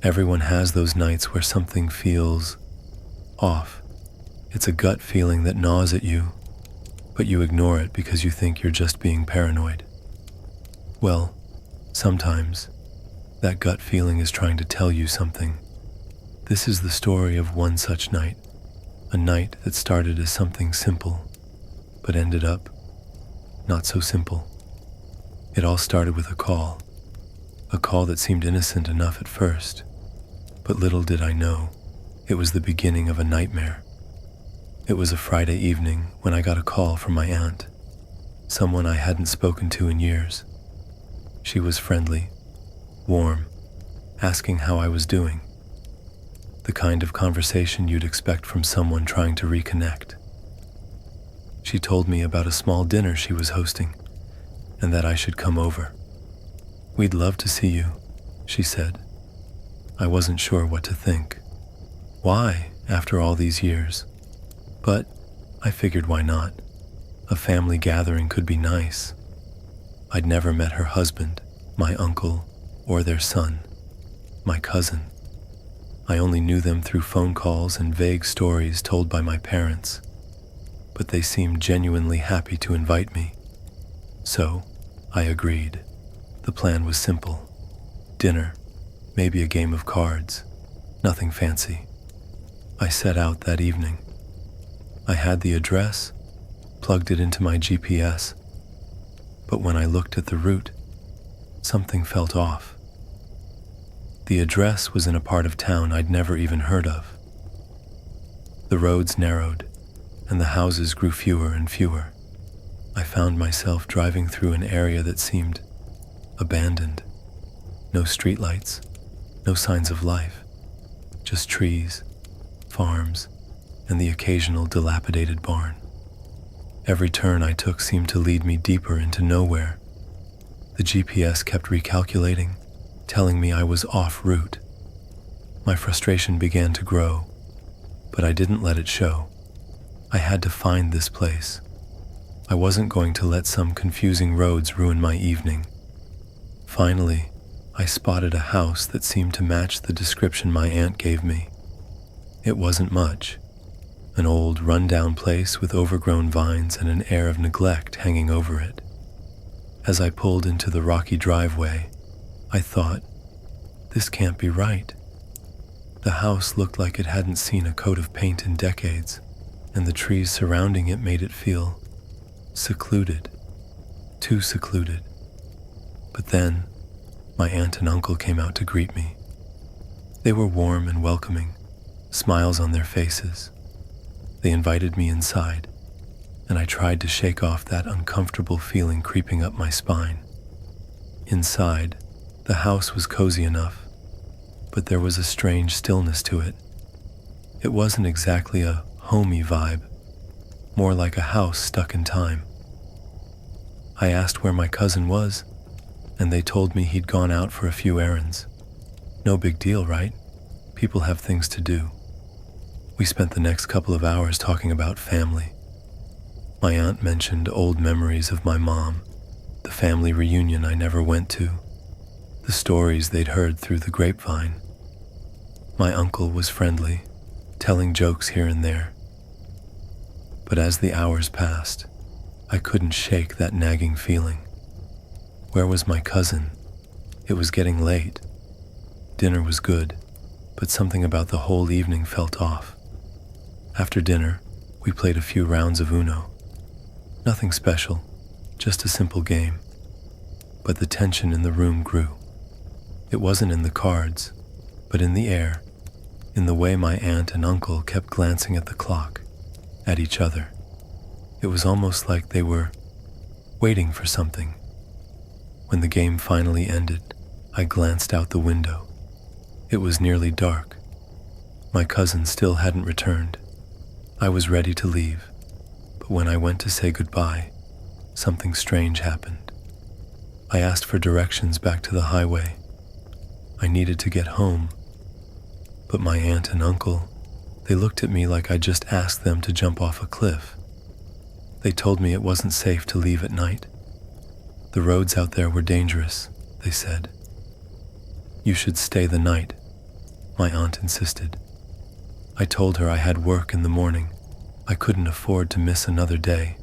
Everyone has those nights where something feels off. It's a gut feeling that gnaws at you, but you ignore it because you think you're just being paranoid. Well, sometimes that gut feeling is trying to tell you something. This is the story of one such night, a night that started as something simple, but ended up not so simple. It all started with a call that seemed innocent enough at first, but little did I know, it was the beginning of a nightmare. It was a Friday evening when I got a call from my aunt, someone I hadn't spoken to in years. She was friendly, warm, asking how I was doing. The kind of conversation you'd expect from someone trying to reconnect. She told me about a small dinner she was hosting, and that I should come over. "We'd love to see you," she said. I wasn't sure what to think. Why, after all these years? But I figured why not? A family gathering could be nice. I'd never met her husband, my uncle, or their son, my cousin. I only knew them through phone calls and vague stories told by my parents, but they seemed genuinely happy to invite me. So, I agreed. The plan was simple. Dinner, maybe a game of cards, nothing fancy. I set out that evening. I had the address, plugged it into my GPS, but when I looked at the route, something felt off. The address was in a part of town I'd never even heard of. The roads narrowed, and the houses grew fewer and fewer. I found myself driving through an area that seemed abandoned. No streetlights, no signs of life, just trees, farms, and the occasional dilapidated barn. Every turn I took seemed to lead me deeper into nowhere. The GPS kept recalculating, telling me I was off route. My frustration began to grow, but I didn't let it show. I had to find this place. I wasn't going to let some confusing roads ruin my evening. Finally, I spotted a house that seemed to match the description my aunt gave me. It wasn't much. An old, run-down place with overgrown vines and an air of neglect hanging over it. As I pulled into the rocky driveway, I thought, this can't be right. The house looked like it hadn't seen a coat of paint in decades, and the trees surrounding it made it feel secluded, too secluded. But then, my aunt and uncle came out to greet me. They were warm and welcoming, smiles on their faces. They invited me inside, and I tried to shake off that uncomfortable feeling creeping up my spine. Inside, the house was cozy enough, but there was a strange stillness to it. It wasn't exactly a homey vibe, more like a house stuck in time. I asked where my cousin was, and they told me he'd gone out for a few errands. No big deal, right? People have things to do. We spent the next couple of hours talking about family. My aunt mentioned old memories of my mom, the family reunion I never went to, the stories they'd heard through the grapevine. My uncle was friendly, telling jokes here and there. But as the hours passed, I couldn't shake that nagging feeling. Where was my cousin? It was getting late. Dinner was good, but something about the whole evening felt off. After dinner, we played a few rounds of Uno. Nothing special, just a simple game. But the tension in the room grew. It wasn't in the cards, but in the air, in the way my aunt and uncle kept glancing at the clock, at each other. It was almost like they were waiting for something. When the game finally ended, I glanced out the window. It was nearly dark. My cousin still hadn't returned. I was ready to leave, but when I went to say goodbye, something strange happened. I asked for directions back to the highway. I needed to get home, but my aunt and uncle, they looked at me like I just asked them to jump off a cliff. They told me it wasn't safe to leave at night. The roads out there were dangerous, they said. You should stay the night, my aunt insisted. I told her I had work in the morning. I couldn't afford to miss another day.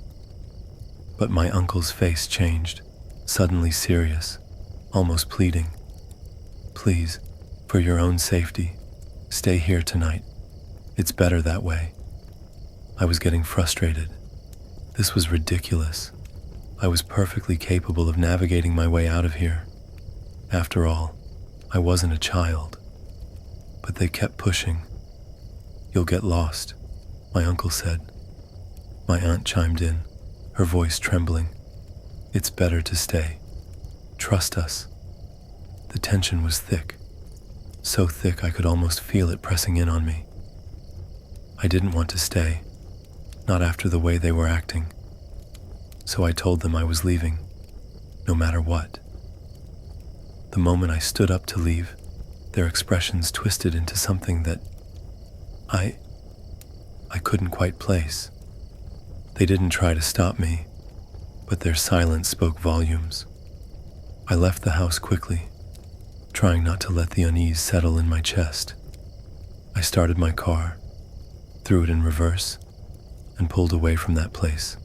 But my uncle's face changed, suddenly serious, almost pleading. Please, for your own safety, stay here tonight. It's better that way. I was getting frustrated. This was ridiculous. I was perfectly capable of navigating my way out of here. After all, I wasn't a child. But they kept pushing. You'll get lost, my uncle said. My aunt chimed in, her voice trembling. It's better to stay. Trust us. The tension was thick, so thick I could almost feel it pressing in on me. I didn't want to stay, not after the way they were acting. So I told them I was leaving, no matter what. The moment I stood up to leave, their expressions twisted into something that I couldn't quite place. They didn't try to stop me, but their silence spoke volumes. I left the house quickly, trying not to let the unease settle in my chest. I started my car, threw it in reverse, and pulled away from that place.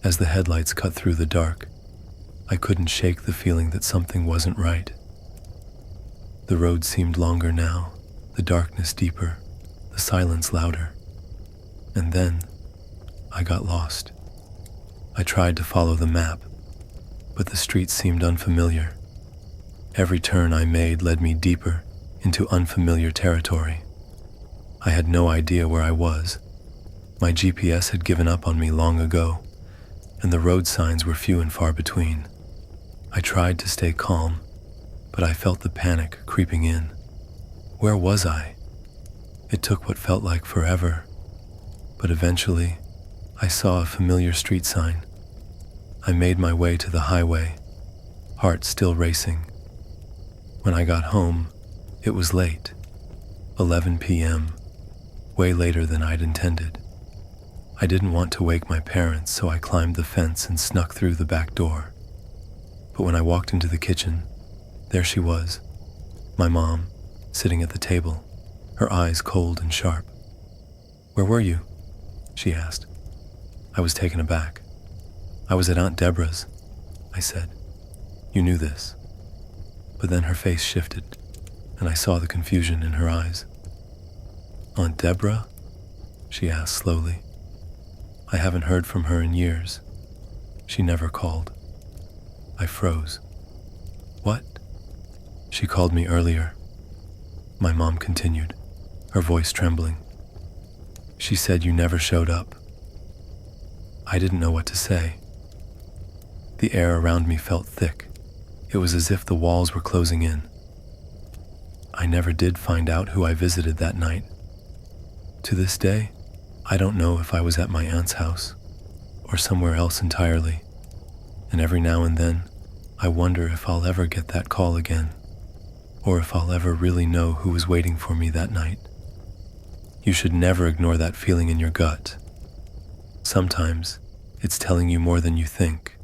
As the headlights cut through the dark, I couldn't shake the feeling that something wasn't right. The road seemed longer now, the darkness deeper, the silence louder. And then, I got lost. I tried to follow the map, but the streets seemed unfamiliar. Every turn I made led me deeper into unfamiliar territory. I had no idea where I was. My GPS had given up on me long ago, and the road signs were few and far between. I tried to stay calm, but I felt the panic creeping in. Where was I? It took what felt like forever, but eventually, I saw a familiar street sign. I made my way to the highway, heart still racing. When I got home, it was late, 11 p.m., way later than I'd intended. I didn't want to wake my parents, so I climbed the fence and snuck through the back door. But when I walked into the kitchen, there she was, my mom, sitting at the table, her eyes cold and sharp. "Where were you?" she asked. I was taken aback. "I was at Aunt Deborah's," I said. "You knew this." But then her face shifted, and I saw the confusion in her eyes. "Aunt Deborah?" she asked slowly. "I haven't heard from her in years. She never called." I froze. "What?" "She called me earlier," my mom continued, her voice trembling. "She said you never showed up." I didn't know what to say. The air around me felt thick. It was as if the walls were closing in. I never did find out who I visited that night. To this day, I don't know if I was at my aunt's house or somewhere else entirely. And every now and then, I wonder if I'll ever get that call again, or if I'll ever really know who was waiting for me that night. You should never ignore that feeling in your gut. Sometimes, it's telling you more than you think.